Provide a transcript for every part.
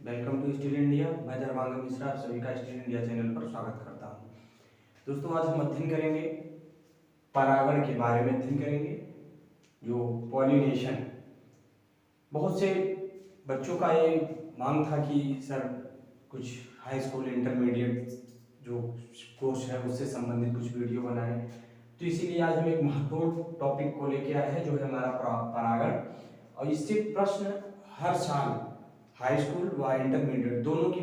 Welcome to still India. मैं धर्मांग मिश्रा आप सभी का स्टिल इंडिया चैनल पर स्वागत करता हूं। दोस्तों, आज हम अध्ययन करेंगे परागण के बारे में अध्ययन करेंगे, जो पॉलिनेशन। बहुत से बच्चों का ये मांग था कि सर कुछ हाई स्कूल इंटरमीडिएट जो कोर्स है उससे संबंधित कुछ वीडियो बनाएं, तो इसीलिए आज हम एक महत्वपूर्ण टॉपिक को लेके आए हैं जो है हमारा परागण। और इससे प्रश्न हर साल हाई स्कूल व इंटरमीडिएट दोनों की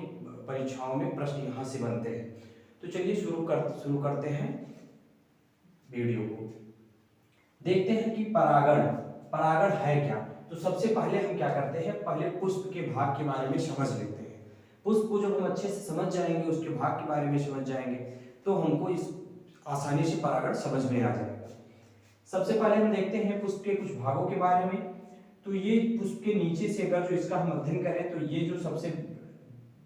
परीक्षाओं में प्रश्न यहाँ से बनते हैं। तो चलिए शुरू करते हैं वीडियो को। देखते हैं कि परागण है क्या। तो सबसे पहले हम क्या करते हैं, पहले पुष्प के भाग के बारे में समझ लेते हैं। पुष्प को जब हम अच्छे से समझ जाएंगे, उसके भाग के बारे में समझ जाएंगे, तो हमको इस आसानी से परागण समझ में आ जाएगा। सबसे पहले हम देखते हैं पुष्प के कुछ भागों के बारे में। तो ये पुष्प के नीचे से अगर जो इसका हम अध्ययन करें, तो ये जो सबसे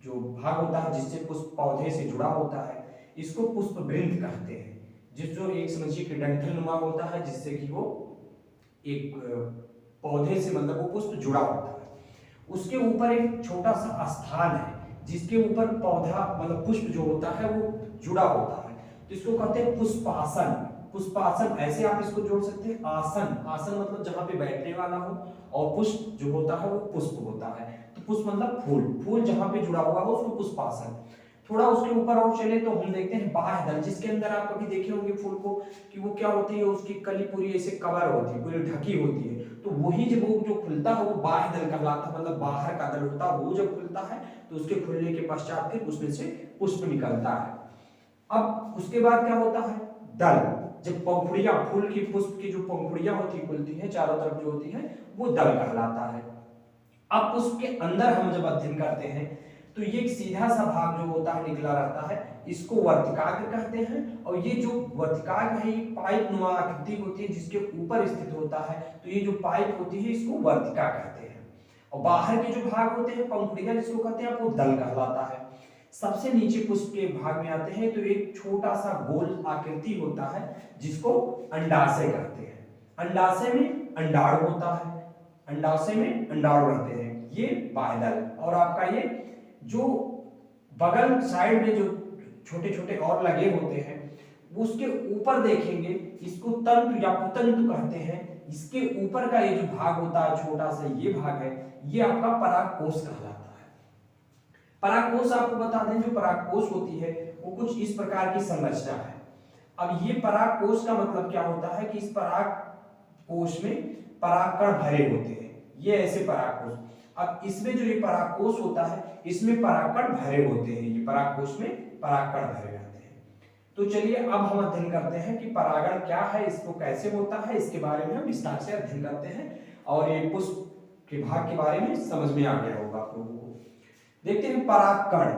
जो भाग होता है जिससे पुष्प पौधे से जुड़ा होता है, इसको पुष्प वृंत कहते हैं। जो एक समझिए कि डंठल नुमा होता है, जिससे कि वो एक पौधे से मतलब वो पुष्प जुड़ा होता है। उसके ऊपर एक छोटा सा स्थान है जिसके ऊपर पौधा मतलब पुष्प जो होता है वो जुड़ा होता है, तो इसको कहते हैं पुष्पासन। पुष्पासन ऐसे आप इसको जोड़ सकते हैं, आसन। आसन मतलब जहां पे बैठने वाला हो, और पुष्प जो होता है वो पुष्प होता है। तो पुष्प मतलब फूल, फूल जहां पे जुड़ा हुआ हो उसको पुष्पासन। थोड़ा उसके ऊपर और चले तो हम देखते हैं बाह्य दल, जिसके अंदर आप कभी देखे होंगे फूल को कि वो क्या होती है, उसकी कली पूरी ऐसे कवर होती है, पूरी ढकी होती है। तो वही जब वो जो खुलता है वो बाह्य दल कहलाता है, मतलब बाहर का दल होता है। वो जब खुलता है तो उसके खुलने के पश्चात फिर उसमें से पुष्प निकलता है। अब उसके बाद क्या होता है, दल। जब पंखुड़ियां, फूल की पुष्प की जो पंखुड़ियां होती खुलती है चारों तरफ जो होती है, वो दल कहलाता है। अब पुष्प के अंदर हम जब अध्ययन करते हैं तो ये एक सीधा सा भाग जो होता है निकला रहता है, इसको वर्तिकाग्र कहते हैं। और ये जो वर्तिकाग्र है ये पाइप नुमा आकृति होती है जिसके ऊपर स्थित होता है, तो ये जो पाइप होती है इसको वर्तिका कहते हैं। और बाहर के जो भाग होते हैं पंखुड़ियां जिसको कहते हैं वो दल कहलाता है। सबसे नीचे पुष्प के भाग में आते हैं तो एक छोटा सा गोल आकृति होता है जिसको अंडाशय कहते हैं। अंडाशय में अंडाणु होता है, अंडाशय में अंडाणु रहते हैं, ये बाह्यदल। और आपका ये जो बगल साइड में जो छोटे छोटे और लगे होते हैं उसके ऊपर देखेंगे, इसको तंतु या पुतंतु कहते हैं। इसके ऊपर का ये जो भाग होता है छोटा सा ये भाग है, ये आपका परागकोश कहलाता है। परागकोश आपको बता दें, जो परागकोश होती है वो कुछ इस प्रकार की संरचना है। अब ये परागकोश का मतलब क्या होता है कि इस परागकोश में परागकण भरे होते हैं, ये ऐसे परागकोश। अब इसमें जो ये परागकोश होता है इसमें परागकण भरे होते हैं, ये परागकोश में परागकण भरे रहते हैं। तो चलिए अब हम अध्ययन करते हैं कि परागण क्या है, इसको कैसे होता है, इसके बारे में हम विस्तार से अध्ययन करते हैं। और ये पुष्प के भाग के बारे में समझ में आ गया होगा आप लोगों को। देखते हैं परागकण।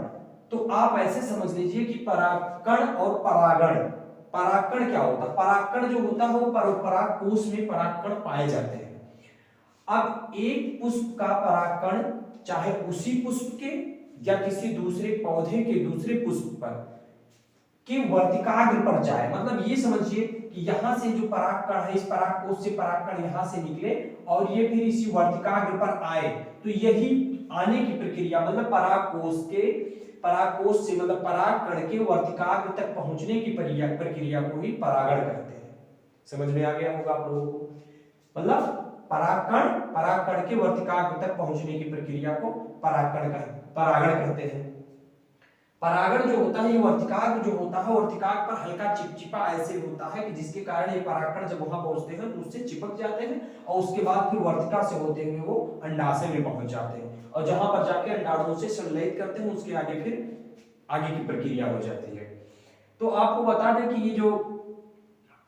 तो आप ऐसे समझ लीजिए कि परागकण और परागण, परागकण क्या होता है, परागकण जो होता है वो परागकोश में परागकण पाए जाते हैं। अब एक पुष्प का परागकण चाहे उसी पुष्प के या किसी दूसरे पौधे के दूसरे पुष्प पर कि वर्तिकाग्र पर जाए, मतलब ये समझिए कि यहां से जो परागकण है इस परागकोश से परागकण यहां से निकले और ये फिर इसी वर्तिकाग्र पर आए, तो यही आने की प्रक्रिया मतलब परागकोश से मतलब परागकण के वर्तिकाग्र तक पहुंचने की प्रक्रिया को ही परागण कहते हैं। समझ में आ गया होगा आप लोगों को, मतलब परागकण के वर्तिकाग्र तक पहुंचने की प्रक्रिया को परागण कहते हैं। परागण जो होता है ये वर्तिकाग्र जो होता है, वर्तिकाग्र पर हल्का चिपचिपा ऐसे होता है कि जिसके कारण ये परागकण जब वहां पहुंचते हैं तो उससे चिपक जाते हैं और उसके बाद फिर वर्तिका से होते हुए वो अंडाशय में पहुंच जाते हैं और जहां पर जाके अंडाणुओं से संलयित करते हैं, उसके आगे फिर आगे की प्रक्रिया हो जाती है। तो आपको बता दें कि ये जो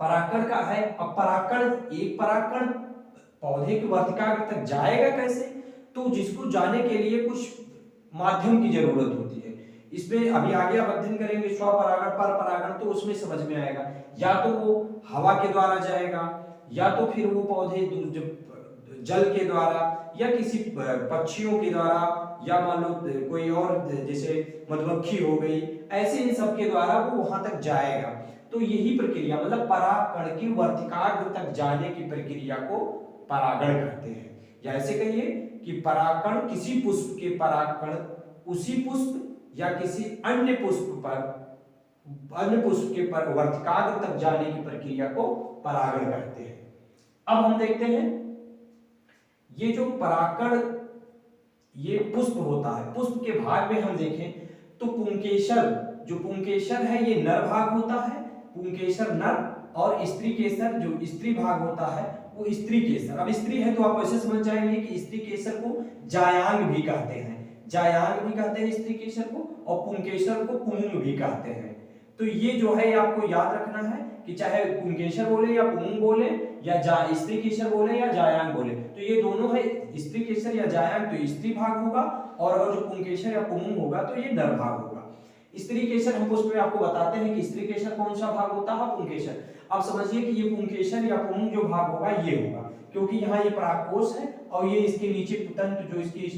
परागकण का है, अब एक परागकण पौधे की वर्तिकाग्र तक जाएगा कैसे, तो जिसको जाने के लिए कुछ माध्यम की जरूरत होती है। इसमें अभी आगे आप अध्ययन करेंगे स्वपरागण परपरागण, तो उसमें समझ में आएगा। या तो वो हवा के द्वारा जाएगा, या तो फिर वो पौधे जल के द्वारा, या किसी पक्षियों के द्वारा, या मान लो कोई और जैसे मधुमक्खी हो गई, ऐसे इन सब के द्वारा वो वहां तक जाएगा। तो यही प्रक्रिया मतलब परागकण की वर्तिकाग्र तक जाने की प्रक्रिया को परागण कहते हैं। या ऐसे कहिए कि परागकण किसी पुष्प के परागकण उसी पुष्प या किसी अन्य पुष्प के पर वर्तिकाग्र तक जाने की प्रक्रिया को परागण कहते हैं। अब हम देखते हैं ये जो परागकण ये पुष्प होता है, पुष्प के भाग में हम देखें तो पुंकेसर, जो पुंकेसर है ये नर भाग होता है, पुंकेसर नर, और स्त्री केसर जो स्त्री भाग होता है वो स्त्री केसर। अब स्त्री है तो आप ऐसे समझ जाएंगे कि स्त्री केसर को जायांग भी कहते हैं, जायांग भी कहते हैं स्त्री केसर को, और पुंकेसर को पुंग भी कहते हैं। तो ये जो है आपको याद रखना है कि चाहे पुंकेसर बोले या पुंग बोले या स्त्री केसर बोले या जायांग बोले, तो ये दोनों है, स्त्री केसर या जायांग तो स्त्री भाग होगा, और अगर जो पुंकेसर या पुंग होगा तो ये नर भाग होगा। स्त्री केसर हम पुष्प में आपको बताते हैं कि स्त्री केसर कौन सा भाग होता है, पुंकेसर। अब समझिए कि ये पुंकेसर या पुंग जो भाग होगा ये होगा, क्योंकि यहाँ ये परागकोश है और ये इसके नीचे तंतु जो इसकी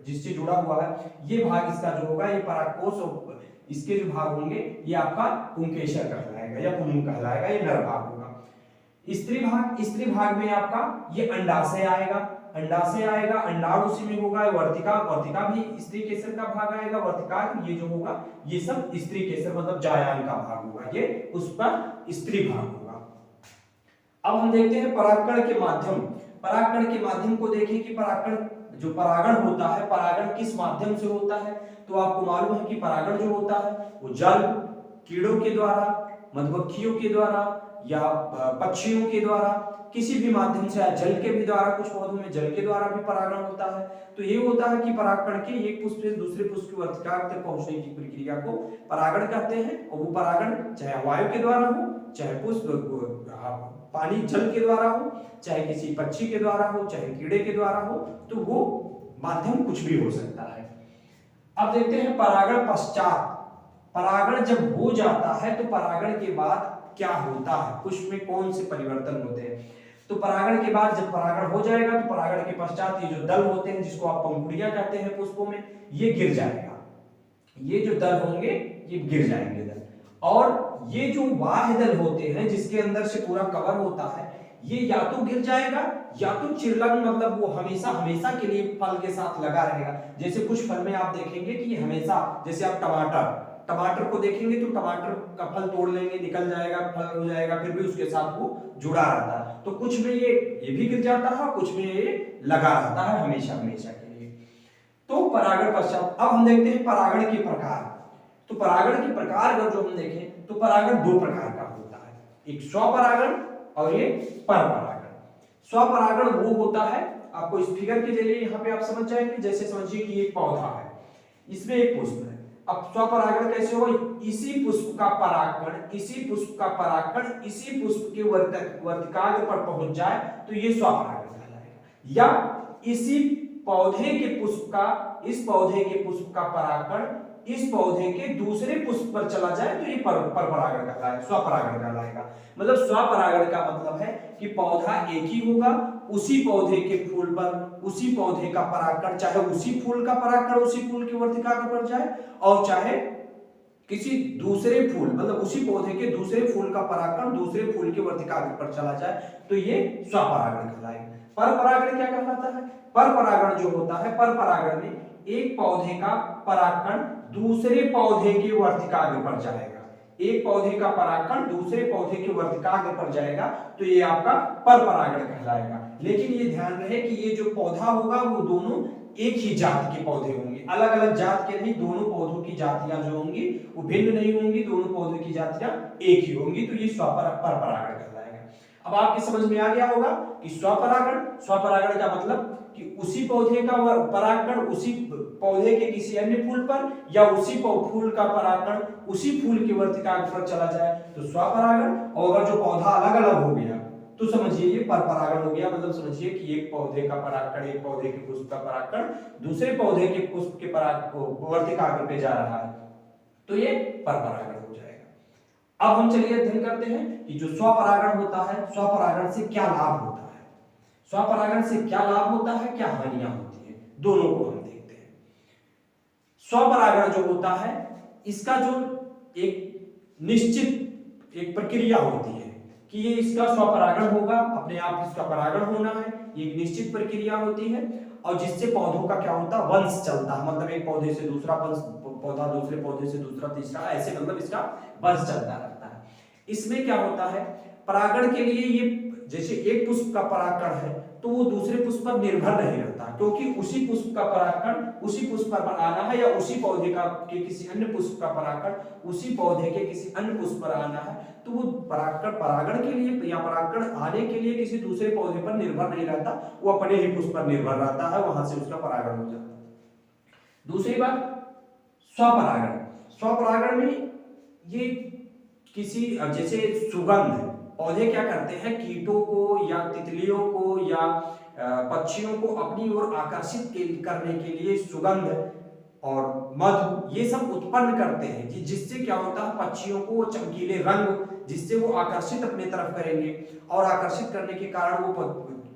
जिससे जुड़ा हुआ है ये भाग इसका जो होगा ये परागकोश, और इसके जो भाग होंगे ये आपका पुंकेसर कहलाएगा या पुंग कहलाएगा, ये नर भाग होगा। स्त्री भाग में आपका ये अंडाशय आएगा, अंडाशय आएगा, अंडाणु उसी में होगा, वर्तिका, वर्तिका भी स्त्री केसर का भाग आएगा, वर्तिका ये जो होगा ये सब स्त्री केसर मतलब जायांग का भाग होगा, ये उसका स्त्री भाग होगा। अब हम देखते हैं परागकण के माध्यम, परागकण के माध्यम को देखें कि परागकण जो परागण होता है, परागण किस माध्यम से होता है। तो आपको मालूम है कि परागण जो होता है वो जल, कीड़ों के द्वारा, मधुमक्खियों के द्वारा या पक्षियों के द्वारा, किसी भी माध्यम से, जल के भी द्वारा, कुछ पौधों में जल के द्वारा भी परागण होता है। तो ये होता है कि परागकण के एक पुष्प से दूसरे पुष्प की वर्तिकाग्र तक पहुंचने की प्रक्रिया को परागण कहते हैं। और वो परागण चाहे वायु के द्वारा हो, चाहे पुष्प पानी जल के द्वारा हो, चाहे किसी पक्षी के द्वारा हो, चाहे कीड़े के द्वारा हो, तो वो माध्यम कुछ भी हो सकता है। अब देखते हैं परागण पश्चात, परागण जब हो जाता है तो परागण के बाद क्या होता है, पुष्प में कौन से परिवर्तन होते हैं। तो परागण के बाद जब परागण हो जाएगा तो परागण के पश्चात ये जो दल होते हैं जिसको आप पंखुड़ियां कहते हैं पुष्पों में, ये गिर जाएगा, ये जो दल होंगे ये गिर जाएंगे दल। और ये जो बाह्य दल होते हैं जिसके अंदर से पूरा कवर होता है ये या तो गिर जाएगा या तो चिरलंग, मतलब वो हमेशा हमेशा के लिए फल के साथ लगा रहेगा। जैसे कुछ फल में आप देखेंगे कि ये हमेशा, जैसे आप टमाटर को देखेंगे तो टमाटर का फल तोड़ लेंगे, निकल जाएगा, फल हो जाएगा, फिर भी उसके साथ वो जुड़ा रहता है। तो कुछ में ये भी गिर जाता है, कुछ में ये लगा रहता है हमेशा हमेशा के लिए। तो परागण पश्चात अब हम देखते हैं परागण के प्रकार। तो परागण के प्रकार अगर जो हम देखें तो परागण दो प्रकार का होता है, एक स्वपरागण और ये परपरागण। स्वपरागण वो होता है, आपको इस फिगर के जरिए यहाँ पे आप समझ जाएंगे। जैसे समझिए कि एक पौधा है, इसमें एक पुष्प है। अब स्वपरागण कैसे होगा, इसी पुष्प का परागकण इसी पुष्प का परागकण इसी पुष्प के वर्तिकाग्र पर पहुंच जाए तो ये स्वपरागण कहलाएगा। या इसी पौधे के पुष्प का, इस पौधे के पुष्प का परागकण इस पौधे के दूसरे पुष्प पर चला जाए तो ये परपरागण कहलाएगा, स्वपरागण कहलाएगा। मतलब स्वपरागण का मतलब है कि पौधा एक ही होगा, उसी पौधे के फूल पर उसी पौधे का परागकण, चाहे उसी फूल का परागकण उसी फूल के वर्तिकाग्र पर जाए, और चाहे किसी दूसरे फूल मतलब उसी पौधे के दूसरे फूल का परागकण दूसरे फूल के वर्तिकाग्र पर चला जाए तो ये स्वपरागण कहलाएगा। परपरागण क्या कहलाता है, परपरागण जो होता है, परपरागण में एक पौधे का परागकण दूसरे पौधे के वर्तिकाग्र पर जाएगा, एक पौधे का परागकण दूसरे पौधे के वर्तिकाग्र पर जाएगा तो ये आपका परपरागण कहलाएगा। लेकिन ये ध्यान रहे कि ये जो पौधा होगा वो दोनों एक ही जात के पौधे होंगे, अलग अलग जात के नहीं, दोनों पौधों की जातियां जो होंगी वो भिन्न नहीं होंगी, दोनों पौधों की जातियां एक ही होंगी, तो ये परपरागण कहलाएगा। अब आपके समझ में आ गया होगा कि स्वपरागण का मतलब कि उसी पौधे का परागकण उसी पौधे के किसी अन्य फूल पर या उसी फूल का परागकण उसी फूल के वर्तिकाग्र पर चला जाए तो स्वपरागण। और अगर जो पौधा अलग अलग हो गया तो समझिए ये परपरागण हो गया। मतलब समझिए कि एक पौधे का परागकण एक पौधे के पुष्प का परागकण दूसरे पौधे के पुष्प के वर्तिकाग्र पे जा रहा है तो ये परपरागण हो जाएगा। अब हम चलिए अध्ययन करते हैं कि जो स्वपरागण होता है, स्वपरागण से क्या लाभ होता है, स्वपरागण से क्या लाभ होता है, क्या हानियां होती है, दोनों को हम देखते हैं। स्वपरागण जो होता है इसका जो एक निश्चित एक प्रक्रिया होती है कि ये इसका स्वपरागण होगा, अपने आप इसका परागण होना है, ये एक निश्चित प्रक्रिया होती है। और जिससे पौधों का क्या होता है, वंश चलता है, मतलब एक पौधे से दूसरा पौधा, दूसरे पौधे से दूसरा, तीसरा, ऐसे मतलब इसका वंश चलता रहता है। इसमें क्या होता है, परागण के लिए ये जैसे एक पुष्प का परागण है तो वो दूसरे पुष्प पर निर्भर नहीं रहता, क्योंकि उसी पुष्प का परागण उसी पुष्प पर आना है, या उसी पौधे का के किसी अन्य पुष्प का परागण उसी पौधे के किसी अन्य पुष्प पर आना है, तो वो परागण के लिए या परागण आने के लिए किसी दूसरे पौधे पर निर्भर नहीं रहता, वो अपने ही पुष्प पर निर्भर रहता है, वहां से उसका परागण हो जाता है। दूसरी बात, स्वपरागण। स्वपरागण में ये किसी जैसे सुगंध, पौधे क्या करते हैं, कीटों को या तितलियों को या पक्षियों को अपनी ओर आकर्षित करने के लिए सुगंध और मधु ये सब उत्पन्न करते हैं, जिससे क्या होता है, पक्षियों को चमकीले रंग, जिससे वो आकर्षित अपने तरफ करेंगे, और आकर्षित करने के कारण वो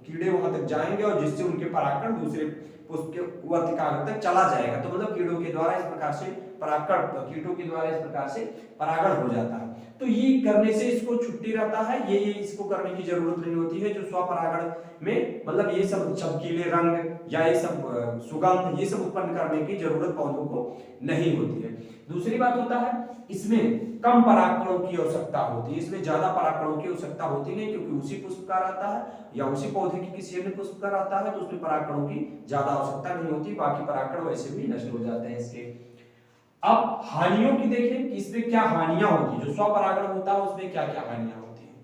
कीड़े वहां तक जाएंगे, और जिससे उनके परागण दूसरे पुष्प के वर्तिकाग्र तक चला जाएगा। तो मतलब कीड़ों के द्वारा इस प्रकार से परागण, कीटों के द्वारा इस प्रकार से परागण हो जाता है। तो ये करने से इसको छुट्टी रहता है, ये इसको करने की जरूरत नहीं होती है। जो स्वपरागण में मतलब ये सब चमकीले रंग या ये सब सुगंध ये सब उत्पन्न करने की जरूरत पौधों को नहीं होती है। दूसरी बात होता है, इसमें कम परागकणों की आवश्यकता होती है, इसमें ज्यादा परागकणों की आवश्यकता होती नहीं, क्योंकि उसी पुष्प का रहता है या उसी पौधे की किसी अन्य पुष्प का रहता है, तो उसमें परागकणों की ज्यादा आवश्यकता नहीं होती, बाकी परागकण वैसे भी नष्ट हो जाते हैं इसके। अब हानियों की देखें कि इसमें क्या हानियां होती है, जो स्वपरागण होता है उसमें क्या क्या हानियां होती है।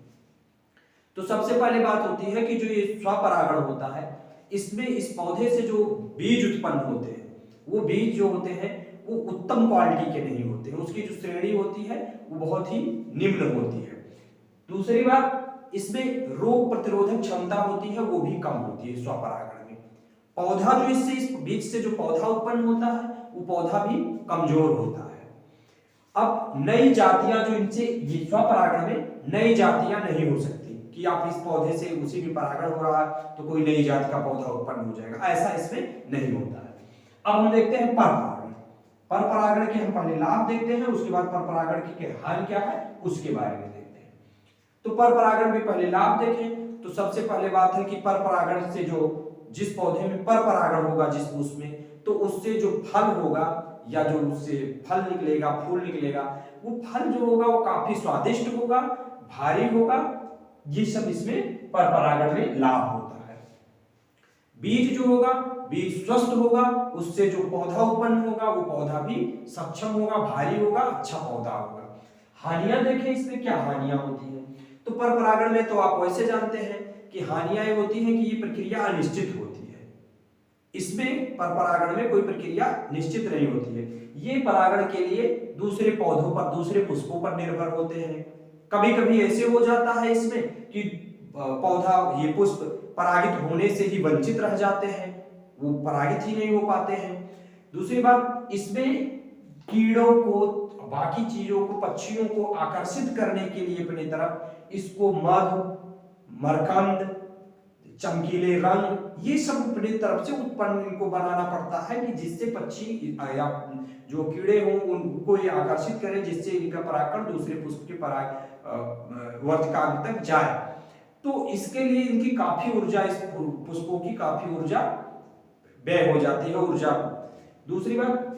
तो सबसे पहले बात होती है कि जो ये स्वपरागण होता है, इसमें इस पौधे से जो बीज उत्पन्न होते हैं, वो बीज जो होते हैं वो उत्तम क्वालिटी के नहीं होते हैं, उसकी जो श्रेणी होती है वो बहुत ही निम्न होती है। दूसरी बात, इसमें रोग प्रतिरोधक क्षमता होती है वो भी कम होती है स्वपरागण में। पौधा जो इससे, इस बीज से जो पौधा उत्पन्न होता है वो पौधा भी कमजोर होता है। अब नई जातियां जो इनसे, ये स्वपरागण में नई जातियां नहीं हो सकती कि आप इस पौधे से उसी में परागण हो रहा है तो कोई नई जाति का पौधा उत्पन्न हो जाएगा, ऐसा इसमें नहीं होता है। अब हम देखते हैं परपरागण। परपरागण के हम पहले लाभ देखते हैं, उसके बाद परपरागण के हाल क्या है उसके बारे में देखते हैं। तो परपरागण में पहले लाभ देखें तो सबसे पहले बात है कि परपरागण से जो, जिस पौधे में परपरागण होगा जिस पुष्प में, तो उससे जो फल होगा या जो उससे फल निकलेगा, फूल निकलेगा, वो फल जो होगा वो काफी स्वादिष्ट होगा, भारी होगा, ये सब इसमें परपरागण में लाभ होता है। बीज जो होगा, बीज स्वस्थ होगा, उससे जो पौधा उत्पन्न होगा वो पौधा भी सक्षम होगा, भारी होगा, अच्छा पौधा होगा। हानियां देखें इसमें क्या हानियां होती हैं। तो परपरागण में तो आप वैसे जानते हैं कि हानियां ये होती हैं कि ये प्रक्रिया अनिश्चित होती है, इसमें परपरागण में कोई प्रक्रिया निश्चित नहीं होती है। ये परागण के लिए दूसरे पौधों पर, दूसरे पुष्पों पर निर्भर होते हैं। कभी कभी ऐसे हो जाता है इसमें कि पौधा, ये पुष्प परागित होने से ही वंचित रह जाते हैं, वो परागित ही नहीं हो पाते हैं। दूसरी बात, इसमें कीड़ों को, बाकी चीजों को, पक्षियों को आकर्षित करने के लिए अपनी तरफ इसको मधु, मरकंद, चमकीले रंग ये सब अपनी तरफ से उत्पन्न इनको बनाना पड़ता है कि जिससे पक्षी या जो कीड़े हों उनको ये आकर्षित करें, जिससे इनका परागकण दूसरे पुष्प के वर्तिकाग्र तक जाए। तो इसके लिए इनकी काफी ऊर्जा, इस पुष्पों की काफी ऊर्जा व्यय हो जाती है, ऊर्जा। दूसरी बात,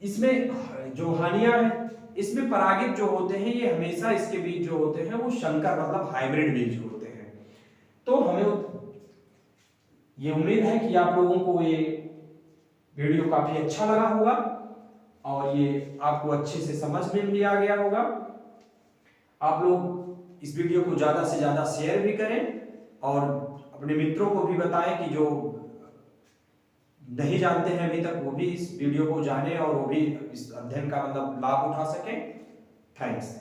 इसमें जो हानियां हैं, इसमें परागित जो होते हैं ये हमेशा, इसके बीज जो होते हैं वो संकर मतलब हाइब्रिड बीज होते हैं। तो हमें ये उम्मीद है कि आप लोगों को ये वीडियो काफी अच्छा लगा होगा और ये आपको अच्छे से समझ में भी आ गया होगा। आप लोग इस वीडियो को ज्यादा से ज्यादा शेयर भी करें और अपने मित्रों को भी बताएं कि जो नहीं जानते हैं अभी तक वो भी इस वीडियो को जाने और वो भी इस अध्ययन का मतलब लाभ उठा सकें। थैंक्स।